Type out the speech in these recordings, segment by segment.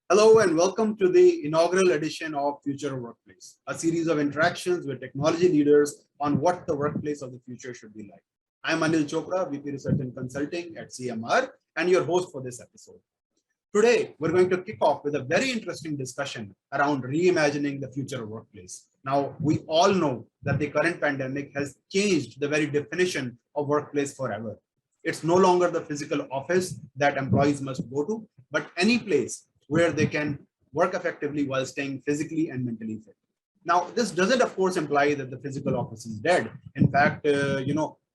Hello and welcome to the inaugural edition of Future Workplace, a series of interactions with technology leaders on what the workplace of the future should be like. I'm Anil Chopra, VP Research and Consulting at CMR, and your host for this episode. Today, we're going to kick off with a very interesting discussion around reimagining the future of workplace. Now, we all know that the current pandemic has changed the very definition of workplace forever. It's no longer the physical office that employees must go to, but any place where they can work effectively while staying physically and mentally fit. Now, this doesn't, of course, imply that the physical office is dead. In fact,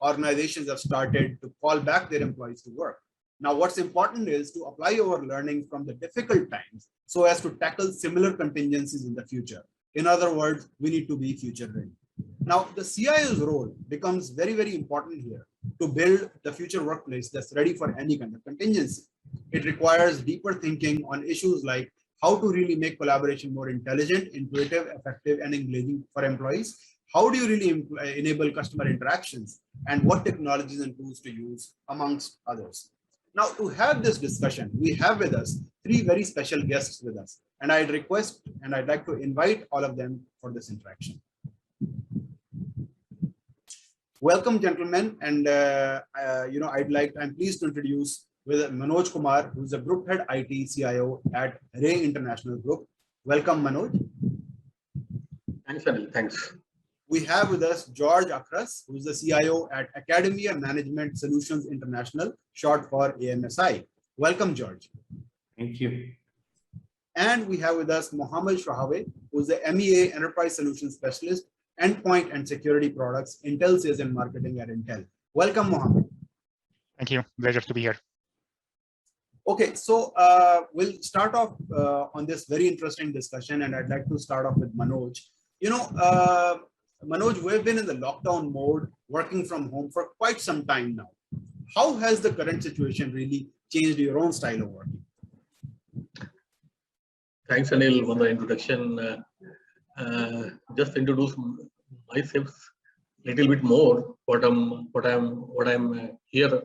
organizations have started to call back their employees to work. Now, what's important is to apply our learning from the difficult times so as to tackle similar contingencies in the future. In other words, we need to be future ready. Now, the CIO's role becomes very, very important here to build the future workplace that's ready for any kind of contingency. It requires deeper thinking on issues like how to really make collaboration more intelligent, intuitive, effective, and engaging for employees. How do you really enable customer interactions, and what technologies and tools to use, amongst others. Now, to have this discussion, we have with us three very special guests with us, and I'd like to invite all of them for this interaction. Welcome, gentlemen, and I'm pleased to introduce with Manoj Kumar, who's a Group Head IT CIO at Ray International Group. Welcome, Manoj. Thanks, Anil. Thanks. We have with us George Akras, who's the CIO at Academia Management Solutions International, short for AMSI. Welcome, George. Thank you. And we have with us Mohammed Shahave, who's the MEA Enterprise Solutions Specialist, Endpoint and Security Products, Intel Sales and Marketing at Intel. Welcome, Mohammed. Thank you. Pleasure to be here. Okay, so we'll start off on this very interesting discussion, and I'd like to start off with Manoj. Manoj, we've been in the lockdown mode, working from home for quite some time now. How has the current situation really changed your own style of working? Thanks, Anil, for the introduction. Just introduce myself a little bit more. What I'm here.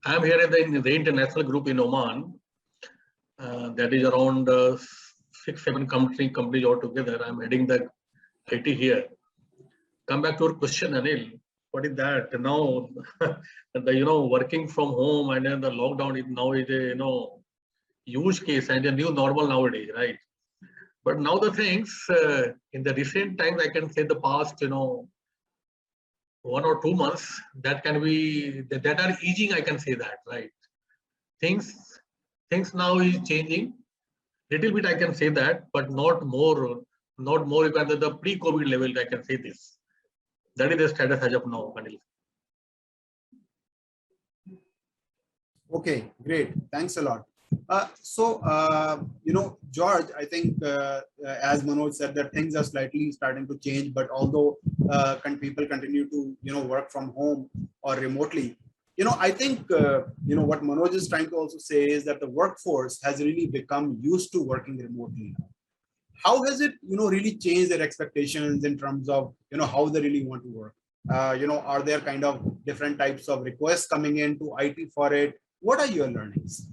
I'm here at the International Group in Oman. That is around 6-7 companies altogether. I'm heading the IT here. Come back to your question, Anil. What is that? Now, working from home and then the lockdown is now is a huge case and a new normal nowadays, right? But now the things in the recent times, I can say the past, 1 or 2 months, that are easing. I can say that, right? Things now is changing. Little bit I can say that, but not more because of the pre-COVID level, I can say this. That is the status as of now, Anil. Okay, great. Thanks a lot. George, I think as Manoj said, that things are slightly starting to change, but although people continue to, work from home or remotely, I think, what Manoj is trying to also say is that the workforce has really become used to working remotely now. How has it, really changed their expectations in terms of, how they really want to work? Are there kind of different types of requests coming in to IT for it? What are your learnings?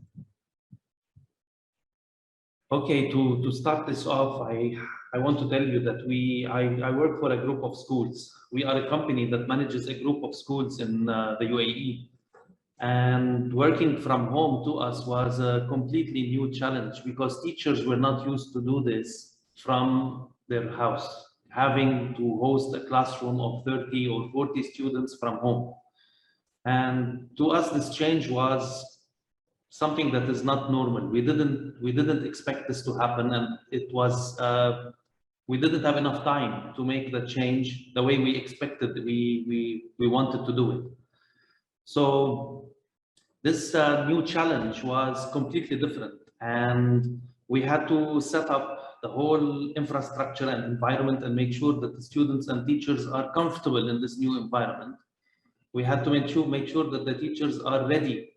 Okay, to start this off, I want to tell you that I work for a group of schools. We are a company that manages a group of schools in the UAE. And working from home to us was a completely new challenge because teachers were not used to do this from their house, having to host a classroom of 30 or 40 students from home. And to us, this change was something that is not normal. We didn't expect this to happen, and it was we didn't have enough time to make the change the way we expected. We wanted to do it. So this new challenge was completely different, and we had to set up the whole infrastructure and environment and make sure that the students and teachers are comfortable in this new environment. We had to make sure that the teachers are ready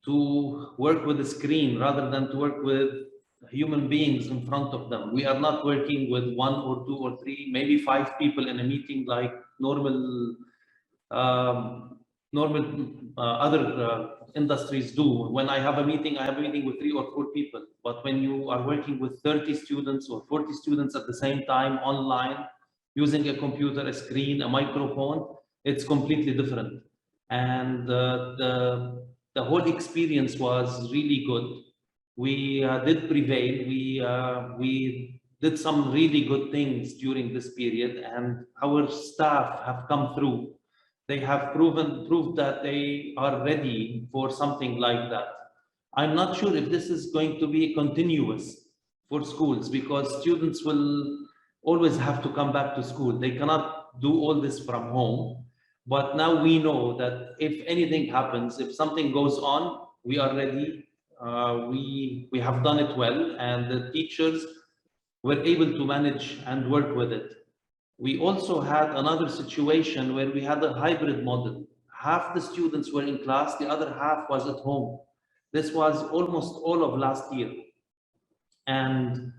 to work with a screen rather than to work with human beings in front of them. We are not working with 1 or 2 or 3, maybe 5 people in a meeting like normal normal other industries do. When I have a meeting, I have a meeting with 3 or 4 people. But when you are working with 30 students or 40 students at the same time online, using a computer, a screen, a microphone, it's completely different. And the whole experience was really good. We did prevail. We did some really good things during this period, and our staff have come through. They have proved that they are ready for something like that. I'm not sure if this is going to be continuous for schools, because students will always have to come back to school. They cannot do all this from home. But now we know that if anything happens, if something goes on, we are ready. We have done it well, and the teachers were able to manage and work with it. We also had another situation where we had a hybrid model. Half the students were in class, the other half was at home. This was almost all of last year and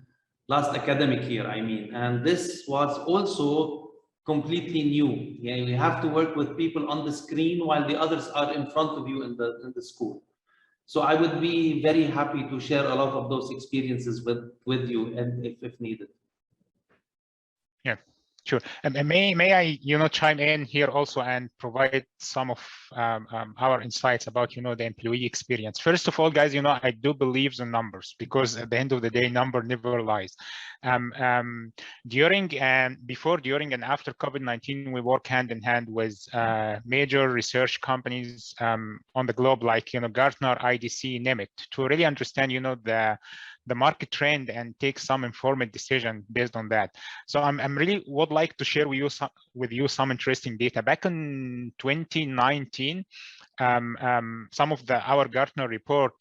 last academic year, I mean. And this was also completely new. Yeah, you have to work with people on the screen while the others are in front of you in the school. So I would be very happy to share a lot of those experiences with you, and if needed. Yeah, sure. And may I, chime in here also and provide some of our insights about, the employee experience. First of all, guys, I do believe in numbers, because at the end of the day, number never lies. Before, during, and after COVID-19, we work hand in hand with major research companies on the globe, like, Gartner, IDC, name it, to really understand, the market trend and take some informed decision based on that. So I'm really would like to share with you some interesting data. Back in 2019, some of our Gartner report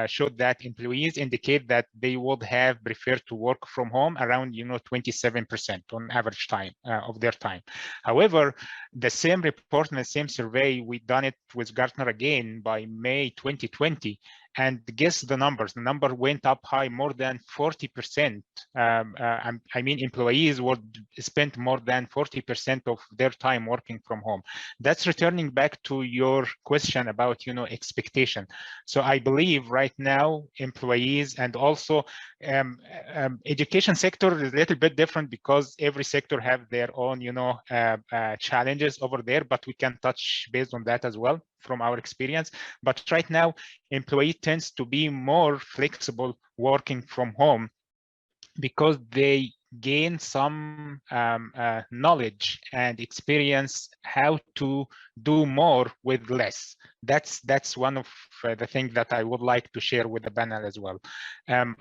showed that employees indicate that they would have preferred to work from home around 27% on average time of their time. However, the same report and the same survey, we done it with Gartner again by May 2020. And guess the numbers. The number went up high, more than 40%. I mean, employees would spend more than 40% of their time working from home. That's returning back to your question about, expectation. So I believe right now, employees and also education sector is a little bit different, because every sector have their own, challenges over there, but we can touch based on that as well from our experience. But right now, employee tends to be more flexible working from home, because they gain some knowledge and experience how to do more with less. That's one of the things that I would like to share with the panel as well.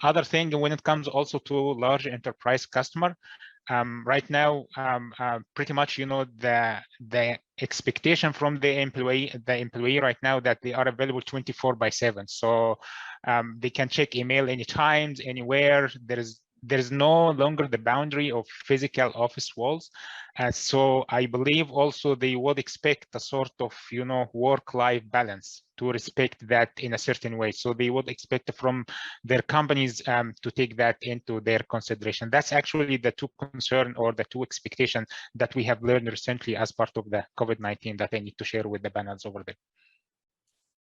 Other thing, when it comes also to large enterprise customer, right now, pretty much, the expectation from the employee right now, that they are available 24/7. So they can check email anytime, anywhere. There's no longer the boundary of physical office walls. So I believe also they would expect a sort of, work-life balance, to respect that in a certain way. So they would expect from their companies to take that into their consideration. That's actually the two concern or the two expectations that we have learned recently as part of the COVID-19 that I need to share with the panels over there.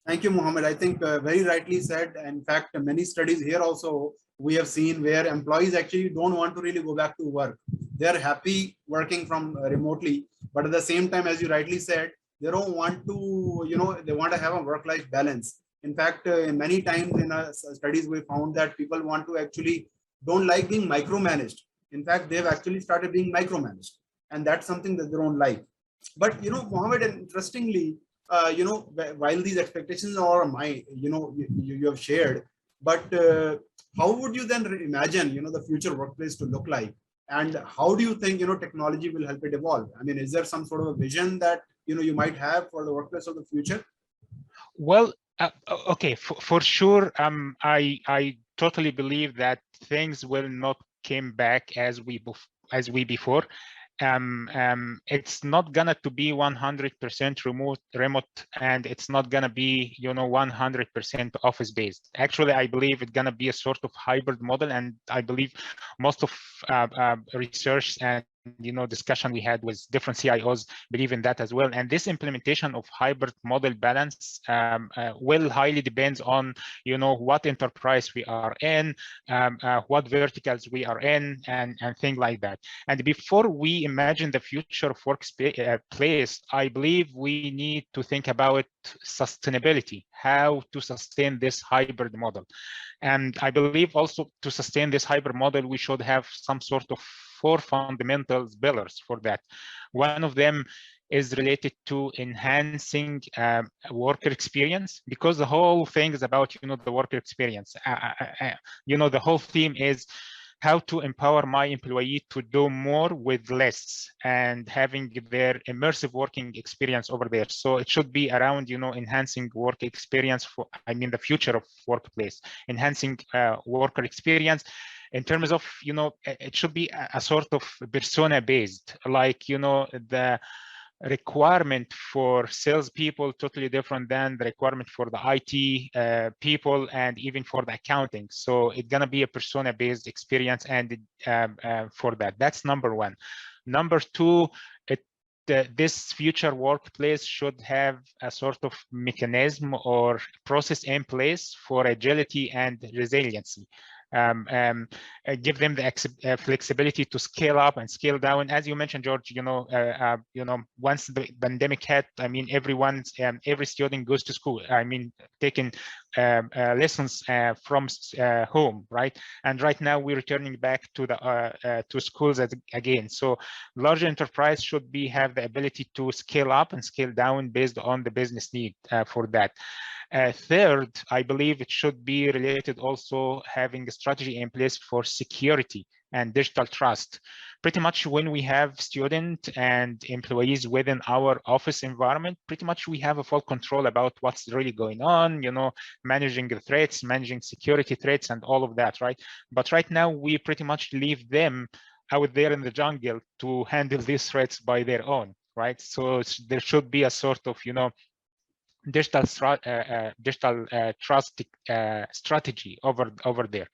Thank you, Mohammed. I think very rightly said. In fact, many studies here also we have seen where employees actually don't want to really go back to work. They're happy working from remotely, but at the same time, as you rightly said, they don't want to, they want to have a work-life balance. In fact, many times in our studies, we found that people want to actually don't like being micromanaged. In fact, they've actually started being micromanaged, and that's something that they don't like. But, Mohammed, interestingly, while these expectations are my, you have shared, but how would you then imagine, the future workplace to look like? And how do you think, technology will help it evolve? I mean, is there some sort of a vision that, you might have for the workplace of the future? Well, okay, for sure. I totally believe that things will not come back as we before. It's not gonna to be 100% remote, and it's not gonna be 100% office based. Actually, I believe it's gonna be a sort of hybrid model, and I believe most of research and discussion we had with different CIOs believe in that as well. And this implementation of hybrid model balance will highly depends on what enterprise we are in, what verticals we are in, and things like that. And before we imagine the future of workplace, I believe we need to think about sustainability, how to sustain this hybrid model. And I believe also to sustain this hybrid model, we should have some sort of 4 fundamental pillars for that. One of them is related to enhancing worker experience, because the whole thing is about the worker experience. The whole theme is how to empower my employee to do more with less and having their immersive working experience over there. So it should be around, enhancing work experience for, the future of workplace, enhancing worker experience in terms of, it should be a sort of persona based, like, the requirement for salespeople totally different than the requirement for the IT people and even for the accounting. So it's gonna be a persona-based experience, and for that's number one. Number two, this future workplace should have a sort of mechanism or process in place for agility and resiliency. Give them the flexibility to scale up and scale down. As you mentioned, George, once the pandemic hit, every student goes to school. Taking lessons from home, right? And right now we're returning back to the to schools again. So large enterprise should have the ability to scale up and scale down based on the business need for that. Third, I believe it should be related also having a strategy in place for security and digital trust. Pretty much when we have students and employees within our office environment, pretty much we have a full control about what's really going on, managing the threats, managing security threats and all of that, right? But right now we pretty much leave them out there in the jungle to handle these threats by their own, right? So there should be a sort of, digital trust strategy over there.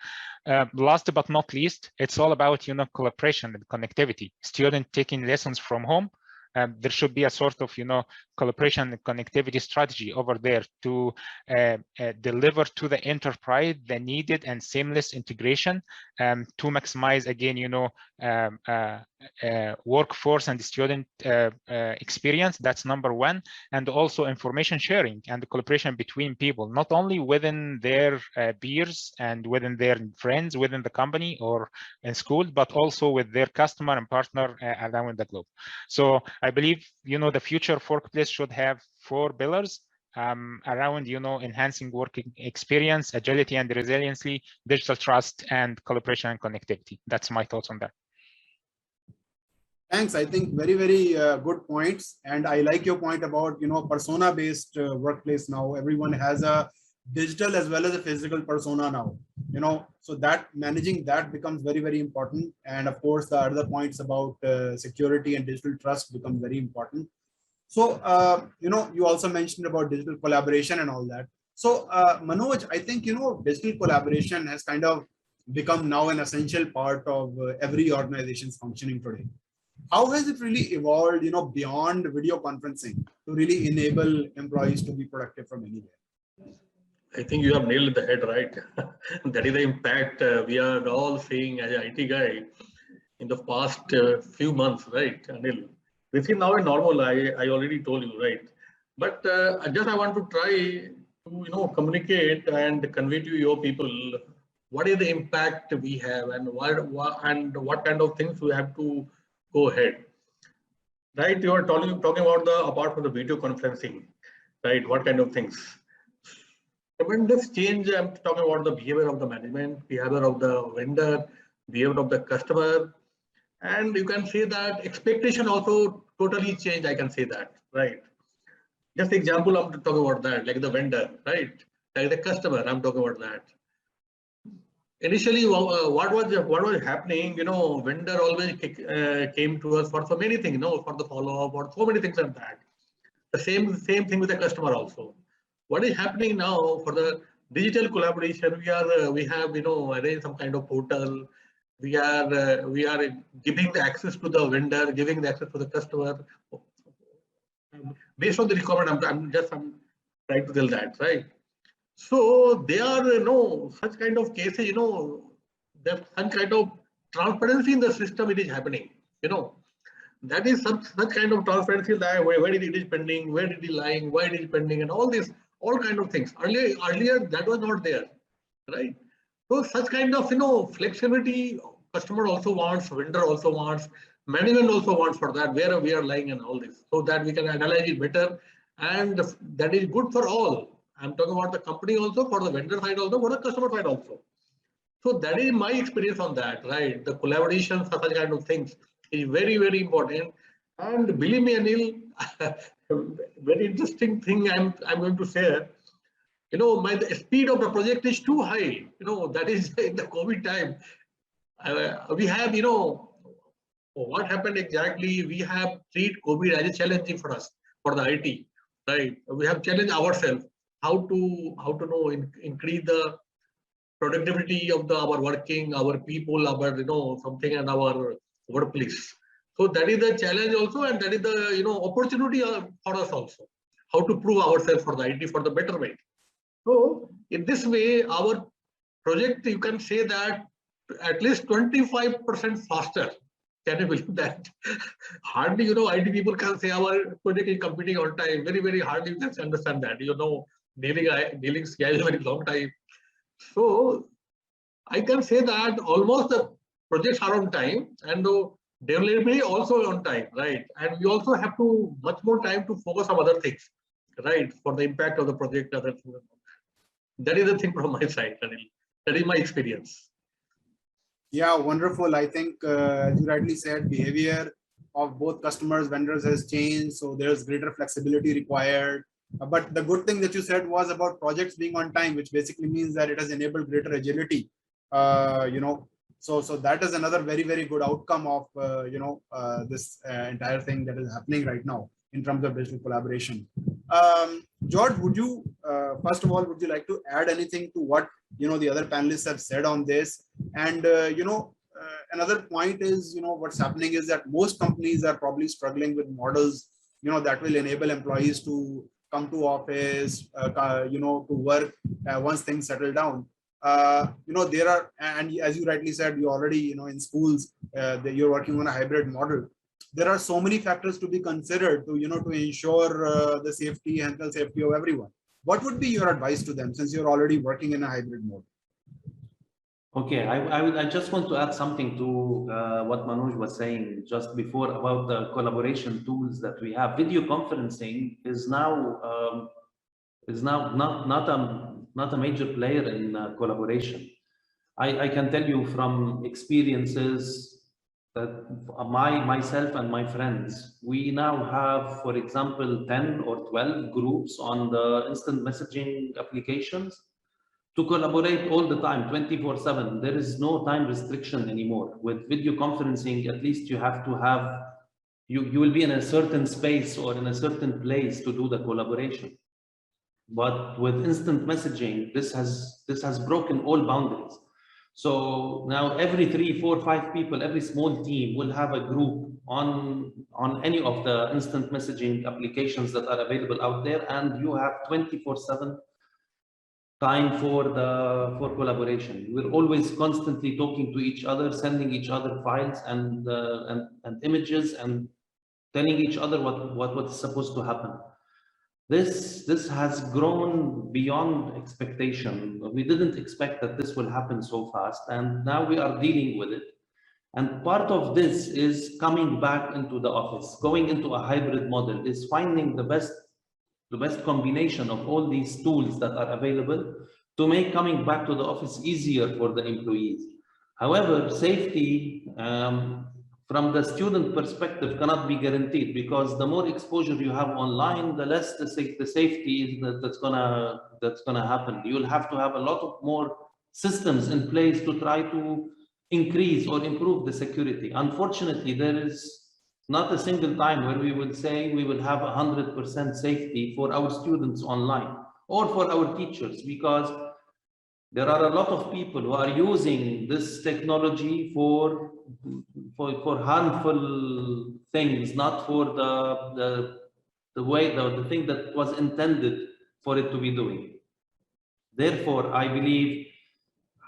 Last but not least, it's all about collaboration and connectivity. Student taking lessons from home, there should be a sort of collaboration and connectivity strategy over there to deliver to the enterprise the needed and seamless integration to maximize again workforce and student experience. That's number one. And also information sharing and the collaboration between people, not only within their peers and within their friends within the company or in school, but also with their customer and partner around the globe. So I believe the future of workplace should have 4 pillars around enhancing working experience, agility and resiliency, digital trust, and collaboration and connectivity. That's my thoughts on that. Thanks. I think very, very good points. And I like your point about, persona-based workplace now. Everyone has a digital as well as a physical persona now, so that managing that becomes very, very important. And of course, the other points about security and digital trust become very important. So, you also mentioned about digital collaboration and all that. So, Manoj, I think, digital collaboration has kind of become now an essential part of every organization's functioning today. How has it really evolved, beyond video conferencing to really enable employees to be productive from anywhere? I think you have nailed the head, right? That is the impact we are all seeing as an IT guy in the past few months, right, Anil? This is now a normal, I already told you, right? But I want to try to, communicate and convey to your people what is the impact we have and what kind of things we have to go ahead, right? You are talking about apart from the video conferencing, right? What kind of things? When this change, I'm talking about the behavior of the management, behavior of the vendor, behavior of the customer, and you can say that expectation also totally changed. I can say that, right? Just example, I'm talking about that, like the vendor, right? Like the customer, I'm talking about that. Initially, what was happening? Vendor always came to us for so many things, for the follow-up or so many things like that. The same thing with the customer also. What is happening now for the digital collaboration? We have arranged some kind of portal. we are giving the access to the vendor, giving the access to the customer based on the requirement. I'm trying to tell that, right? So there are such kind of cases, there's some kind of transparency in the system. It is happening, that is such kind of transparency that where it is pending, where it is lying, why it is pending, and all kind of things. Earlier that was not there, right? So such kind of flexibility, customer also wants, vendor also wants, management also wants for that, where we are lying and all this, so that we can analyze it better, and that is good for all. I'm talking about the company also, for the vendor side also, for the customer side also. So that is my experience on that, right? The collaboration for such kind of things is very, very important. And believe me, Anil, very interesting thing I'm going to share. The speed of the project is too high. That is in the COVID time. We have, what happened exactly? We have treated COVID as a challenging for us, for the IT, right? We have challenged ourselves how to increase the productivity of our working, our people, our something, and our workplace. So that is the challenge also, and that is the opportunity for us also, how to prove ourselves for the IT for the better way. So in this way, our project, you can say that at least 25% faster. Can you believe that? Hardly, IT people can say our project is completing on time. Very, very hardly you can understand that. Dealing scale very long time. So I can say that almost the projects are on time, and the delivery also on time, right? And we also have to much more time to focus on other things, right? For the impact of the project, other things. That is the thing from my side, Anil. That is my experience. Yeah, wonderful. I think, as you rightly said, behavior of both customers, vendors has changed. So there's greater flexibility required. But the good thing that you said was about projects being on time, which basically means that it has enabled greater agility. So that is another very, very good outcome of this entire thing that is happening right now in terms of digital collaboration. George, would you first of all, would you like to add anything to what the other panelists have said on this? And another point is, what's happening is that most companies are probably struggling with models that will enable employees to come to office, to work once things settle down. There are, and as you rightly said, you already, in schools, you're working on a hybrid model. There are so many factors to be considered to, to ensure the safety, health safety of everyone. What would be your advice to them, since you're already working in a hybrid mode? Okay, I just want to add something to what Manoj was saying just before about the collaboration tools that we have. Video conferencing is now not a major player in collaboration. I can tell you from experiences that myself and my friends, we now have, for example, 10 or 12 groups on the instant messaging applications to collaborate all the time, 24/7. There is no time restriction anymore. With video conferencing, at least you have to have, you will be in a certain space or in a certain place to do the collaboration. But with instant messaging, this has broken all boundaries. So now every 3, 4, 5 people, every small team will have a group on any of the instant messaging applications that are available out there, and you have 24/7 time for collaboration. We're always constantly talking to each other, sending each other files and images, and telling each other what's supposed to happen. This has grown beyond expectation. We didn't expect that this will happen so fast, and now we are dealing with it. And part of this is coming back into the office, going into a hybrid model, is finding the best combination of all these tools that are available to make coming back to the office easier for the employees. However, safety from the student perspective cannot be guaranteed, because the more exposure you have online, the less the safety is that's gonna happen. You'll have to have a lot of more systems in place to try to increase or improve the security. Unfortunately, there is not a single time where we would say we will have 100% safety for our students online or for our teachers, because There are a lot of people who are using this technology for harmful things, not for the thing that was intended for it to be doing. Therefore, I believe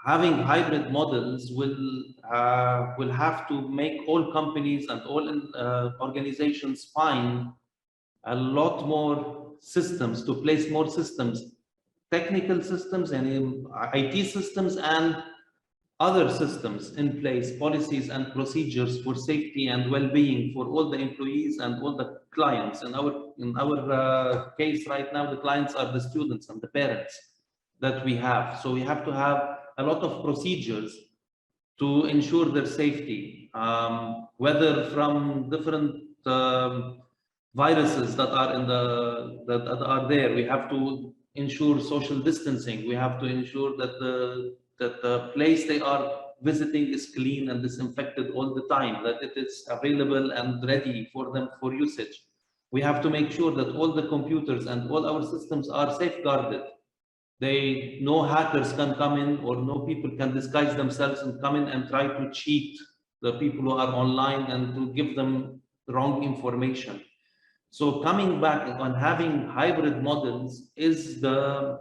having hybrid models will have to make all companies and all organizations find a lot more systems, to place more systems, technical systems and IT systems and other systems in place, policies and procedures for safety and well-being for all the employees and all the clients. In our case right now, the clients are the students and the parents that we have. So we have to have a lot of procedures to ensure their safety, whether from different viruses that are that are there. We have to ensure social distancing. We have to ensure that the place they are visiting is clean and disinfected all the time, that it is available and ready for them for usage. We have to make sure that all the computers and all our systems are safeguarded. No hackers can come in, or no people can disguise themselves and come in and try to cheat the people who are online and to give them wrong information. So coming back on having hybrid models is the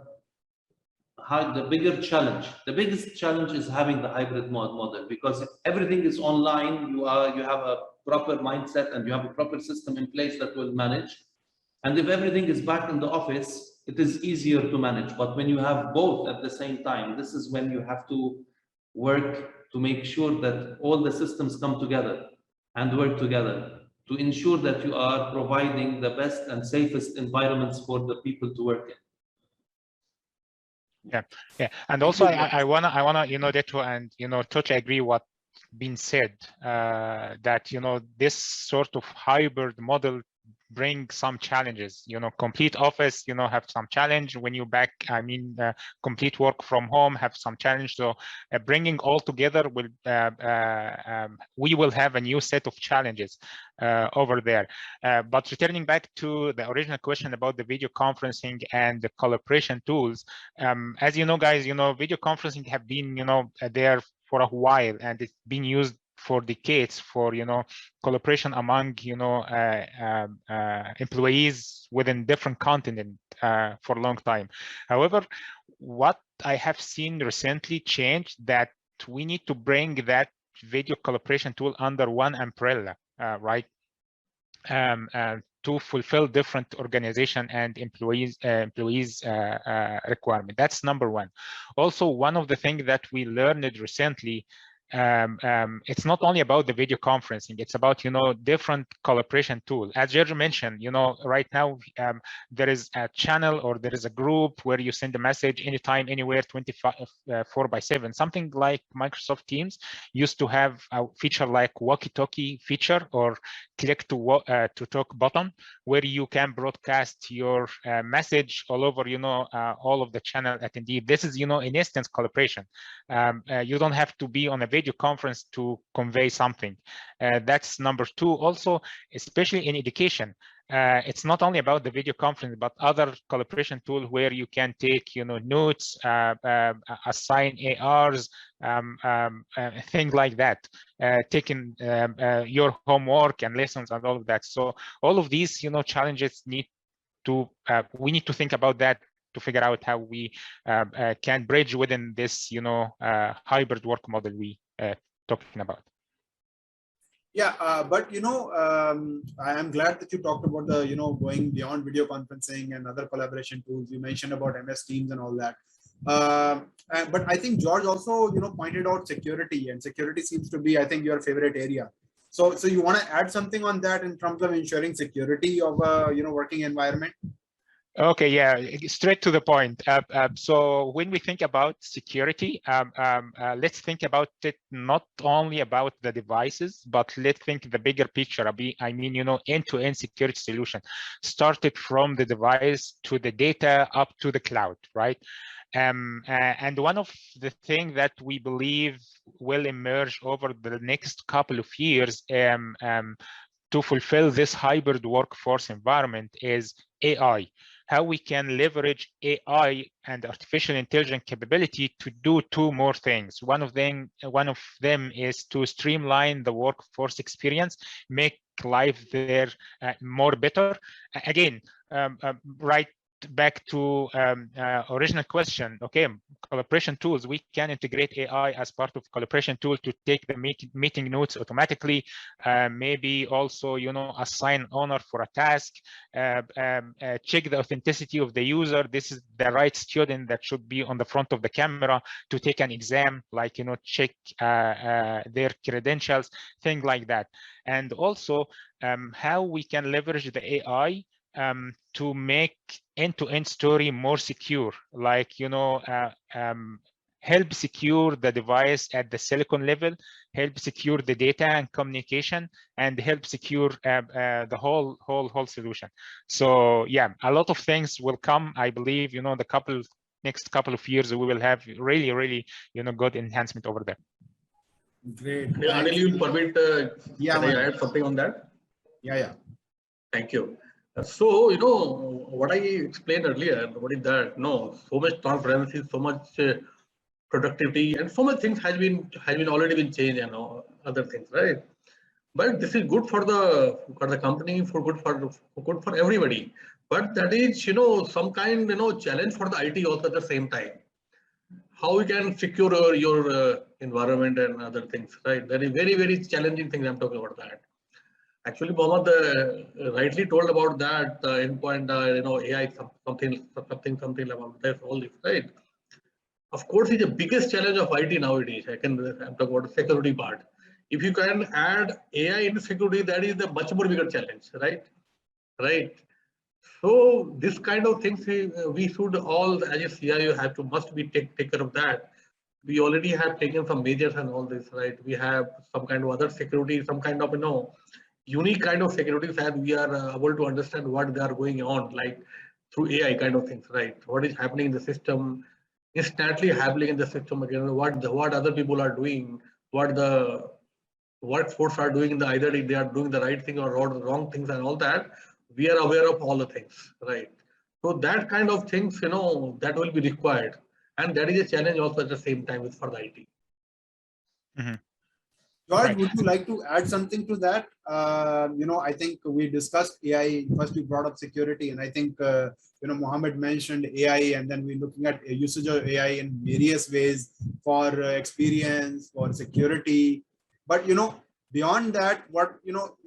bigger challenge. The biggest challenge is having the hybrid model, because if everything is online, you have a proper mindset and you have a proper system in place that will manage. And if everything is back in the office, it is easier to manage. But when you have both at the same time, this is when you have to work to make sure that all the systems come together and work together to ensure that you are providing the best and safest environments for the people to work in. Yeah, and also I wanna Deto and Touch agree what been said, that this sort of hybrid model bring some challenges. Complete office have some challenge. When you back, complete work from home have some challenge. So bringing all together will we will have a new set of challenges over there. But returning back to the original question about the video conferencing and the collaboration tools, as you know, guys, video conferencing have been there for a while, and it's been used for decades for collaboration among employees within different continents for a long time. However, what I have seen recently changed, that we need to bring that video collaboration tool under one umbrella, right? To fulfill different organization and employees requirement. That's number one. Also, one of the things that we learned recently, it's not only about the video conferencing, it's about different collaboration tool. As George mentioned, right now there is a channel or there is a group where you send a message anytime, anywhere, 24/7. Something like Microsoft Teams used to have a feature like walkie-talkie feature or click to talk button, where you can broadcast your message all over all of the channel attendee. This is an instance collaboration. You don't have to be on a video conference to convey something. That's number two. Also, especially in education, it's not only about the video conference, but other collaboration tool where you can take notes, assign ARs, things like that, taking your homework and lessons and all of that. So all of these challenges we need to think about that to figure out how we can bridge within this hybrid work model we talking about. Yeah, but I am glad that you talked about the going beyond video conferencing and other collaboration tools. You mentioned about MS Teams and all that. But I think George also pointed out security, and security seems to be, I think, your favorite area. So you want to add something on that in terms of ensuring security of a working environment? Okay, yeah, straight to the point. So when we think about security, let's think about it not only about the devices, but let's think the bigger picture. I mean, end-to-end security solution, started from the device to the data up to the cloud, right? And one of the things that we believe will emerge over the next couple of years to fulfill this hybrid workforce environment is AI. how we can leverage AI and artificial intelligence capability to do two more things. One of them is to streamline the workforce experience, make life there more better. Again, right back to original question. Okay, collaboration tools, we can integrate AI as part of collaboration tool to take the meeting notes automatically, maybe also, you know, assign owner for a task, check the authenticity of the user. This is the right student that should be on the front of the camera to take an exam, like, you know, check their credentials, things like that. And also how we can leverage the AI to make end-to-end story more secure, like, you know, help secure the device at the silicon level, help secure the data and communication, and help secure the whole solution. So yeah, a lot of things will come. I believe, you know, the next couple of years we will have really, you know, good enhancement over there. Great. Anil, you permit, yeah, can I add something on that? Yeah. Thank you. So, you know, what I explained earlier, what is that? No, so much transparency, so much productivity, and so much things has been already been changed, you know, other things, right? But this is good for the company, good for everybody. But that is, you know, some kind, you know, challenge for the IT also at the same time. How we can secure your environment and other things, right? That is very challenging thing. I'm talking about that. Actually, Mohammed rightly told about that endpoint, you know, AI, something about this, all this, right? Of course, it's the biggest challenge of IT nowadays. I'm talking about the security part. If you can add AI into security, that is the much more bigger challenge, right? Right. So this kind of things we should all, as a CIO, must be take care of that. We already have taken some measures and all this, right? We have some kind of other security, some kind of, you know, unique kind of securities, and we are able to understand what they are going on, like through AI kind of things, right? What is happening in the system, instantly happening in the system again, what other people are doing, what force are doing, either they are doing the right thing or wrong things and all that. We are aware of all the things, right? So that kind of things, you know, that will be required, and that is a challenge also at the same time with for the IT. Mm-hmm. George, Right. would you like to add something to that? You know, I think we discussed AI. First, we brought up security, and I think you know, Mohammed mentioned AI, and then we're looking at usage of AI in various ways for experience, for security. But you know, beyond that, what you know,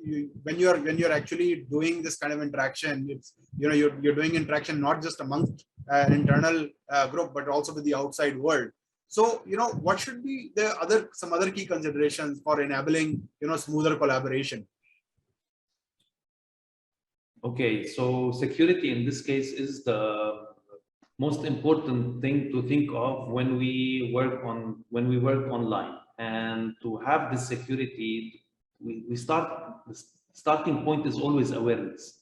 when you're actually doing this kind of interaction, it's, you know, you're doing interaction not just amongst an internal group, but also with the outside world. So, you know, what should be some other key considerations for enabling, you know, smoother collaboration? Okay, so security in this case is the most important thing to think of when we work online. And to have this security, the starting point is always awareness.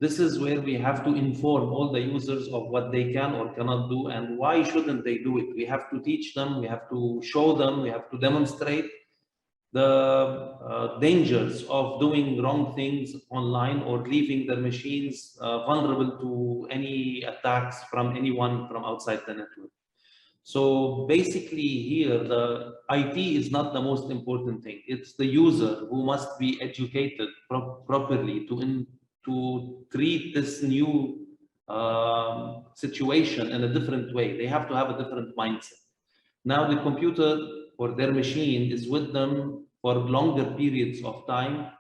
This is where we have to inform all the users of what they can or cannot do and why shouldn't they do it. We have to teach them, we have to show them, we have to demonstrate the dangers of doing wrong things online or leaving their machines vulnerable to any attacks from anyone from outside the network. So basically here, the IT is not the most important thing. It's the user who must be educated properly to treat this new situation in a different way. They have to have a different mindset. Now the computer or their machine is with them for longer periods of time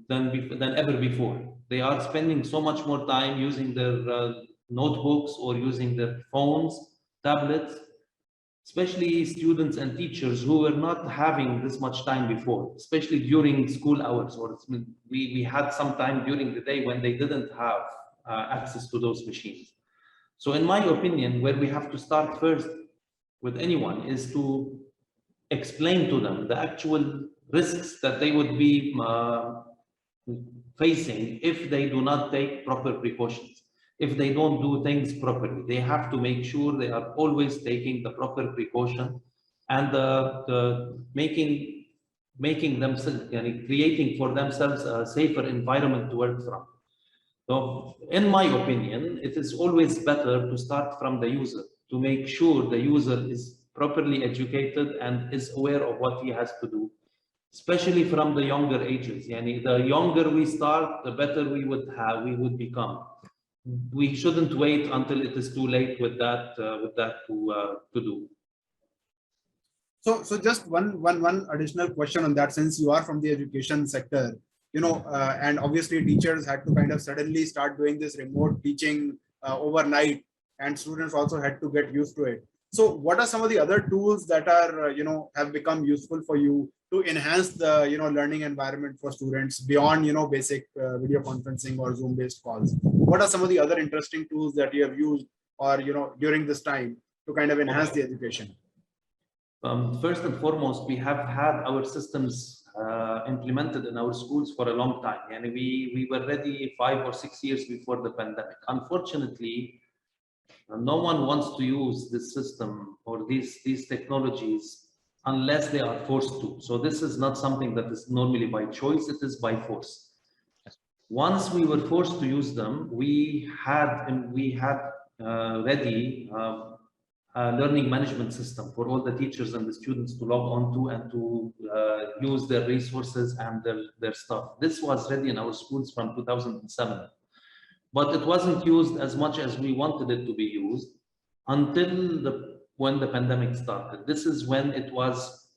than ever before. They are spending so much more time using their notebooks or using their phones, tablets, especially students and teachers who were not having this much time before, especially during school hours, or we had some time during the day when they didn't have access to those machines. So in my opinion, where we have to start first with anyone is to explain to them the actual risks that they would be facing if they do not take proper precautions. If they don't do things properly, they have to make sure they are always taking the proper precaution and making themselves, creating for themselves a safer environment to work from. So in my opinion, it is always better to start from the user, to make sure the user is properly educated and is aware of what he has to do, especially from the younger ages. Yani the younger we start, the better we would become. We shouldn't wait until it is too late with that to do. So just one additional question on that, since you are from the education sector, and obviously teachers had to kind of suddenly start doing this remote teaching overnight, and students also had to get used to it. So what are some of the other tools that are, have become useful for you to enhance the, learning environment for students beyond, basic video conferencing or Zoom-based calls? What are some of the other interesting tools that you have used or, during this time to kind of enhance the education? First and foremost, we have had our systems implemented in our schools for a long time, and we were ready 5 or 6 years before the pandemic. Unfortunately, no one wants to use this system or these technologies unless they are forced to. So this is not something that is normally by choice, it is by force. Once we were forced to use them, we had ready a learning management system for all the teachers and the students to log on to and to use their resources and their stuff. This was ready in our schools from 2007. But it wasn't used as much as we wanted it to be used until when the pandemic started. This is when it was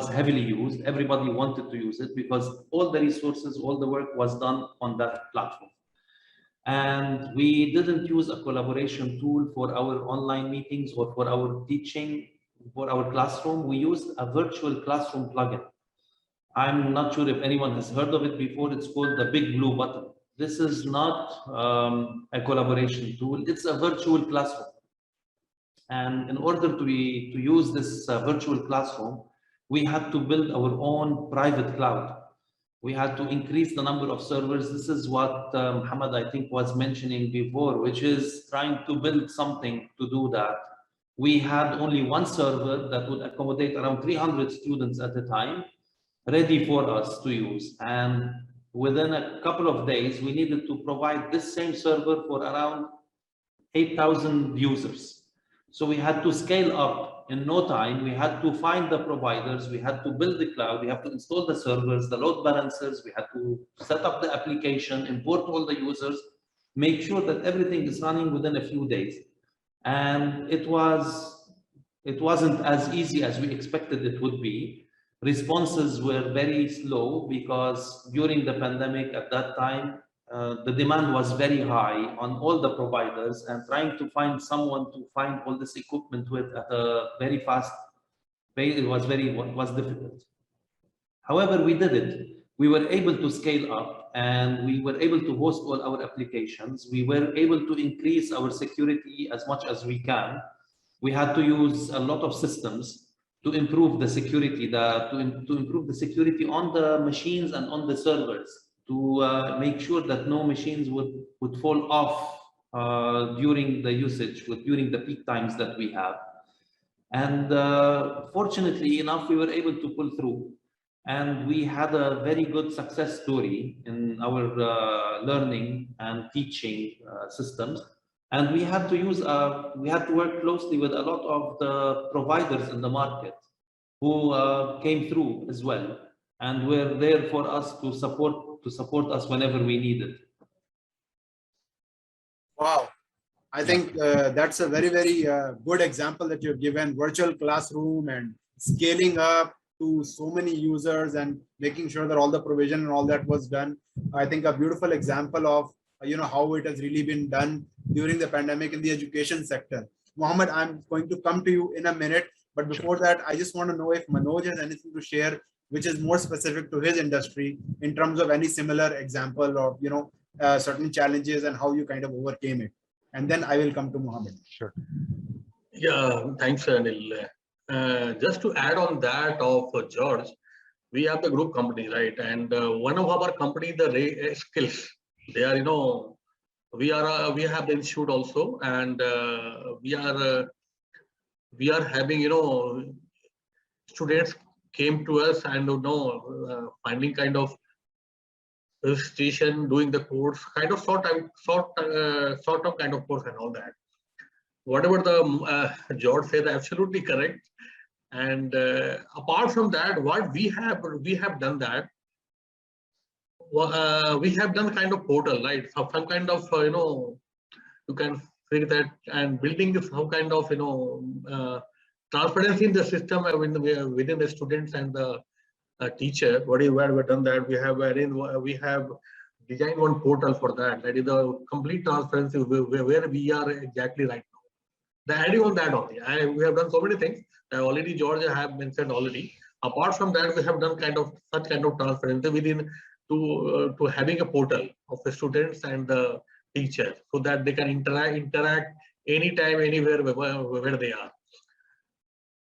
heavily used. Everybody wanted to use it because all the resources, all the work was done on that platform. And we didn't use a collaboration tool for our online meetings or for our teaching, for our classroom. We used a virtual classroom plugin. I'm not sure if anyone has heard of it before. It's called the Big Blue Button. This is not a collaboration tool. It's a virtual classroom. And in order to use this virtual classroom, we had to build our own private cloud. We had to increase the number of servers. This is what Muhammad, I think, was mentioning before, which is trying to build something to do that. We had only one server that would accommodate around 300 students at a time, ready for us to use. And within a couple of days, we needed to provide this same server for around 8,000 users. So we had to scale up in no time. We had to find the providers. We had to build the cloud. We have to install the servers, the load balancers. We had to set up the application, import all the users, make sure that everything is running within a few days. And it wasn't as easy as we expected it would be. Responses were very slow because during the pandemic at that time, the demand was very high on all the providers, and trying to find someone to find all this equipment with at a very fast pace was difficult. However, we did it. We were able to scale up and we were able to host all our applications. We were able to increase our security as much as we can. We had to use a lot of systems to improve the security, to improve the security on the machines and on the servers, to make sure that no machines would fall off during the usage, during the peak times that we have. And fortunately enough, we were able to pull through. And we had a very good success story in our learning and teaching systems. And we had to work closely with a lot of the providers in the market who came through as well, and were there for us to support us whenever we needed. Wow. I think that's a very, very good example that you've given. Virtual classroom and scaling up to so many users and making sure that all the provision and all that was done. I think a beautiful example of how it has really been done during the pandemic in the education sector. Mohammed, I'm going to come to you in a minute, but before that, I just want to know if Manoj has anything to share which is more specific to his industry in terms of any similar example of certain challenges and how you kind of overcame it. And then I will come to Mohammed. Sure. Yeah, thanks, Anil. Just to add on that of George, we have the group company, right? And one of our company, the skills, they are, we have the institute also, and we are having, students came to us and finding kind of registration, doing the course, kind of short term kind of course and all that. Whatever the George said, absolutely correct. And apart from that, what we have done that. We have done kind of portal, right? Some kind of you can say that, and building some kind of transparency in the system within the students and the teacher. Where we've done that, we have designed one portal for that. That is the complete transparency where we are exactly right now. The adding on that only, we have done so many things. Already George have mentioned already. Apart from that, we have done such kind of transparency within to having a portal of the students and the teachers, so that they can interact anytime, anywhere where they are.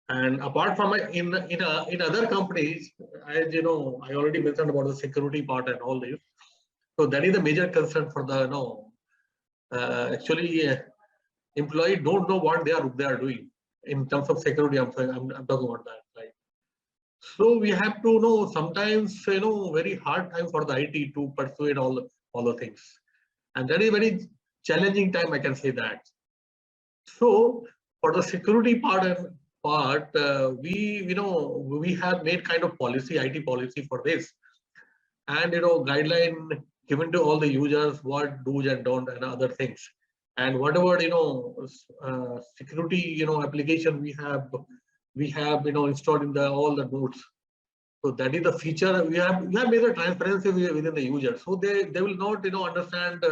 And apart from in other companies, as you know, I already mentioned about the security part and all this. So that is a major concern for the actually employee don't know what they are doing in terms of security. I'm talking about that, right? So we have to know sometimes very hard time for the IT to persuade all the things, and that is very challenging time, I can say that. So for the security part we have made kind of policy, IT policy for this, and guideline given to all the users, what do's and don't and other things, and whatever security application we have installed in all the nodes. So that is the feature we have made the transparency within the user, so they will not understand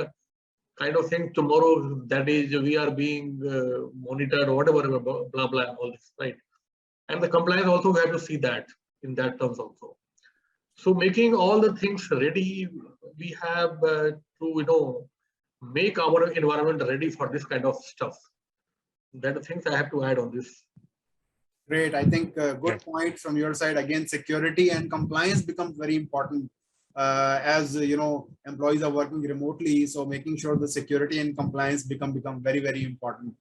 kind of thing tomorrow, that is we are being monitored or whatever, blah blah, all this, right? And the compliance also, we have to see that in that terms also. So making all the things ready, we have to make our environment ready for this kind of stuff. That are things I have to add on this. Great. I think good point from your side. Again, security and compliance becomes very important as employees are working remotely. So making sure the security and compliance become very, very important.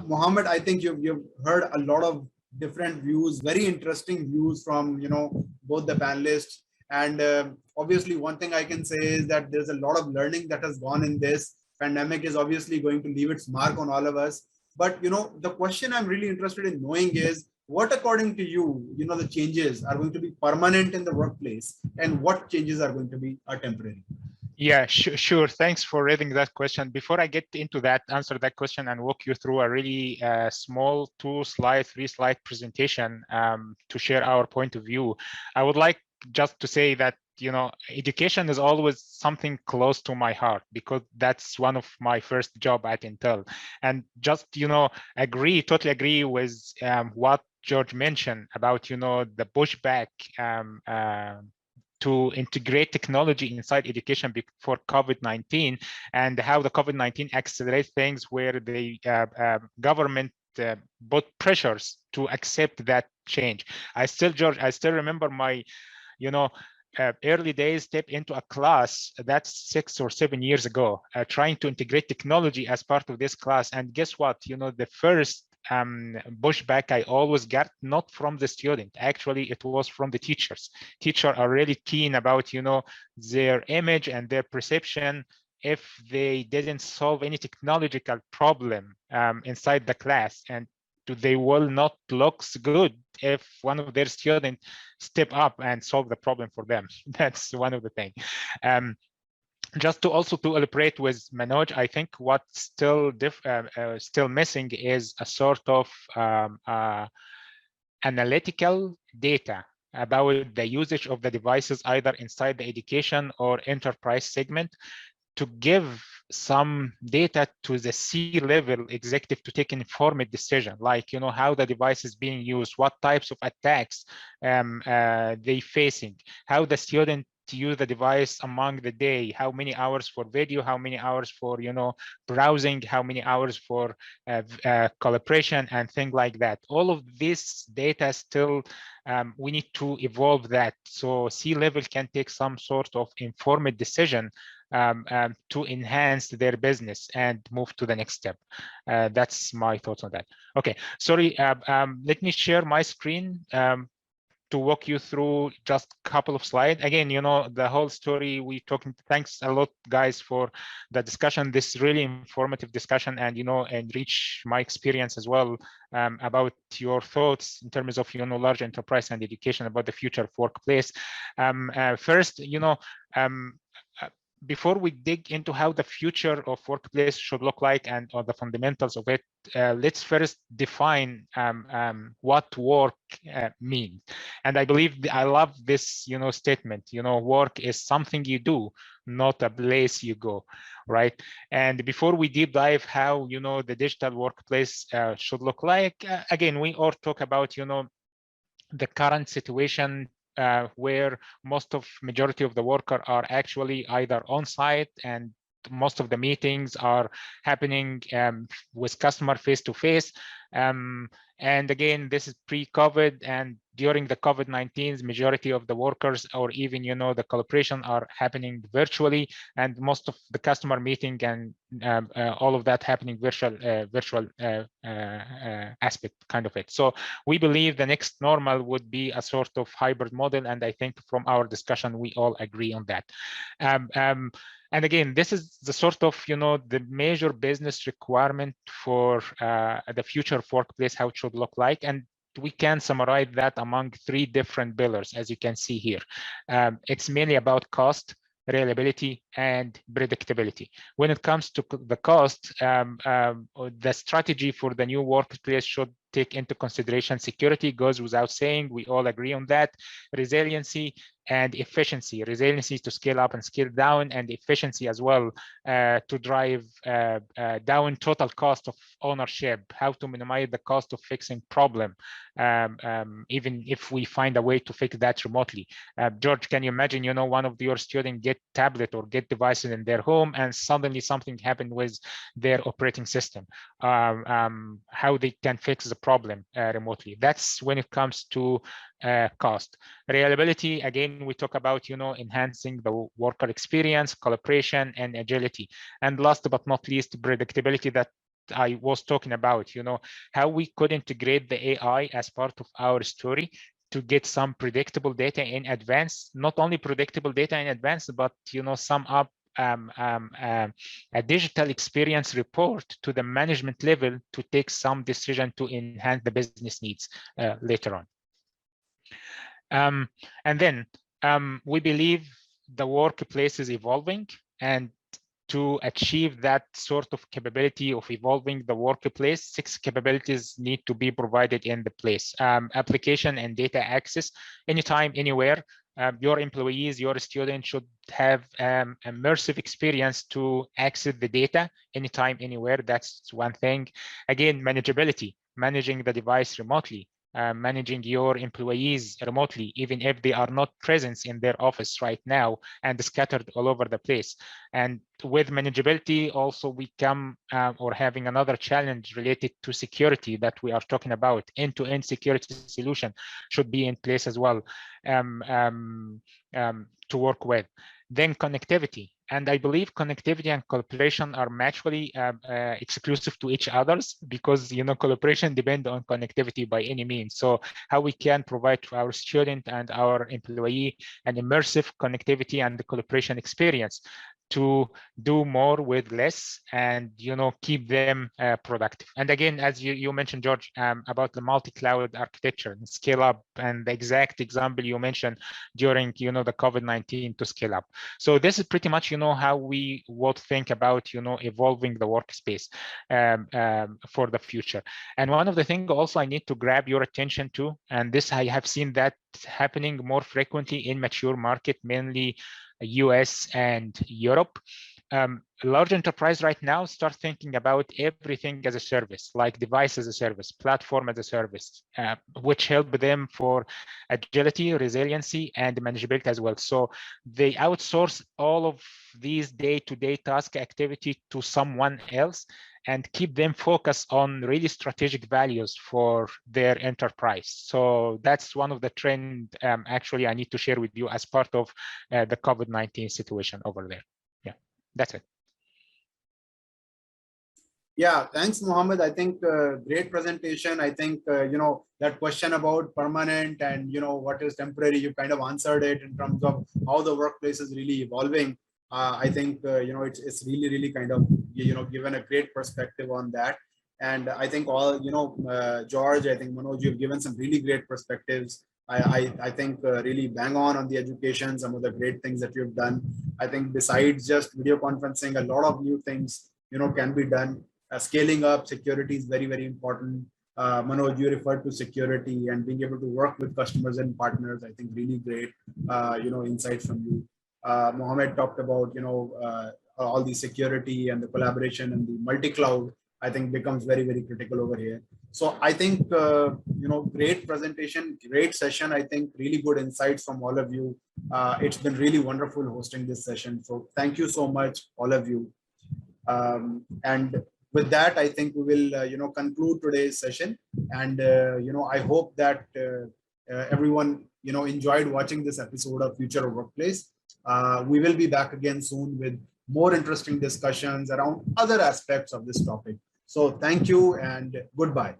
Mohammed, I think you've heard a lot of different views, very interesting views from both the panelists. And obviously, one thing I can say is that there's a lot of learning that has gone in this. Pandemic is obviously going to leave its mark on all of us. But the question I'm really interested in knowing is, what according to you, the changes are going to be permanent in the workplace, and what changes are going to be temporary? Yeah, sure. Thanks for raising that question. Before I get into that, answer that question and walk you through a really small 3-slide presentation to share our point of view, I would like just to say that education is always something close to my heart, because that's one of my first job at Intel. And just totally agree with what George mentioned about the pushback to integrate technology inside education before COVID-19, and how the COVID-19 accelerates things where the government put pressures to accept that change. George, I still remember my early days, step into a class that's 6 or 7 years ago, trying to integrate technology as part of this class. And guess what? The first pushback I always got, not from the student, actually it was from the teachers. Teachers are really keen about their image and their perception if they didn't solve any technological problem inside the class, and they will not look good if one of their students step up and solve the problem for them. That's one of the things. Just to elaborate with Manoj, I think what's still missing is a sort of analytical data about the usage of the devices, either inside the education or enterprise segment, to give some data to the C-level executive to take an informed decision, like how the device is being used, what types of attacks they facing, how the student use the device among the day, how many hours for video, how many hours for browsing, how many hours for collaboration, and things like that. All of this data still we need to evolve that, so C-level can take some sort of informed decision to enhance their business and move to the next step. That's my thoughts on that. Okay, sorry, let me share my screen. to walk you through just a couple of slides. Again, the whole story we talking. Thanks a lot, guys, for the discussion. This really informative discussion, and enrich my experience as well about your thoughts in terms of large enterprise and education about the future of workplace. First, before we dig into how the future of workplace should look like and the fundamentals of it, let's first define what work means. And I believe I love this, statement. Work is something you do, not a place you go, right? And before we deep dive how the digital workplace should look like, again, we all talk about the current situation. Where majority of the workers are actually either on site, and most of the meetings are happening with customer face to face. And again, this is pre-COVID, and during the COVID-19, majority of the workers, or even the collaboration, are happening virtually, and most of the customer meeting and all of that happening virtual aspect kind of it. So we believe the next normal would be a sort of hybrid model, and I think from our discussion we all agree on that. And again, this is the sort of, the major business requirement for the future of workplace, how it should look like. And we can summarize that among 3 different pillars, as you can see here. It's mainly about cost, reliability, and predictability. When it comes to the cost, the strategy for the new workplace should take into consideration security, goes without saying. We all agree on that. Resiliency and efficiency. Resiliency to scale up and scale down, and efficiency as well to drive down total cost of ownership, how to minimize the cost of fixing problem, even if we find a way to fix that remotely. George, can you imagine, one of your students get tablet or get devices in their home, and suddenly something happened with their operating system, how they can fix the problem remotely. That's when it comes to cost. Reliability, again, we talk about enhancing the worker experience, collaboration, and agility. And last but not least, predictability that I was talking about, how we could integrate the AI as part of our story to get some predictable data in advance. Not only predictable data in advance, but sum up a digital experience report to the management level to take some decision to enhance the business needs later on. And then we believe the workplace is evolving, and to achieve that sort of capability of evolving the workplace, 6 capabilities need to be provided in the place. Application and data access, anytime, anywhere. Your employees, your students should have immersive experience to access the data anytime, anywhere. That's one thing. Again, manageability, managing the device remotely. Managing your employees remotely, even if they are not present in their office right now and scattered all over the place. And with manageability, also we come or having another challenge related to security that we are talking about. End-to-end security solution should be in place as well to work with. Then connectivity. And I believe connectivity and collaboration are mutually exclusive to each others, because collaboration depends on connectivity by any means. So how we can provide to our student and our employee an immersive connectivity and the collaboration experience to do more with less, and keep them productive. And again, as you mentioned, George, about the multi-cloud architecture and scale up, and the exact example you mentioned during the COVID-19 to scale up. So this is pretty much how we would think about evolving the workspace for the future. And one of the things also I need to grab your attention to, and this I have seen that happening more frequently in mature market, mainly US and Europe. Large enterprise right now start thinking about everything as a service, like device as a service, platform as a service, which help them for agility, resiliency, and manageability as well. So they outsource all of these day-to-day task activity to someone else, and keep them focused on really strategic values for their enterprise. So that's one of the trends actually I need to share with you as part of the COVID-19 situation over there. Yeah, that's it. Yeah, thanks, Mohammed. I think great presentation. I think, that question about permanent and, what is temporary, you kind of answered it in terms of how the workplace is really evolving. I think, it's really, really kind of, given a great perspective on that. And I think all, George, I think Manoj, you've given some really great perspectives. I think really bang on the education, some of the great things that you've done. I think besides just video conferencing, a lot of new things, can be done. Scaling up security is very, very important. Manoj, you referred to security and being able to work with customers and partners. I think really great, insights from you. Mohammed talked about, all the security and the collaboration and the multi-cloud, I think becomes very, very critical over here. So I think, great presentation, great session. I think really good insights from all of you. It's been really wonderful hosting this session. So thank you so much, all of you. And with that, I think we will, conclude today's session. And, I hope that everyone, enjoyed watching this episode of Future of Workplace. We will be back again soon with more interesting discussions around other aspects of this topic. So thank you and goodbye.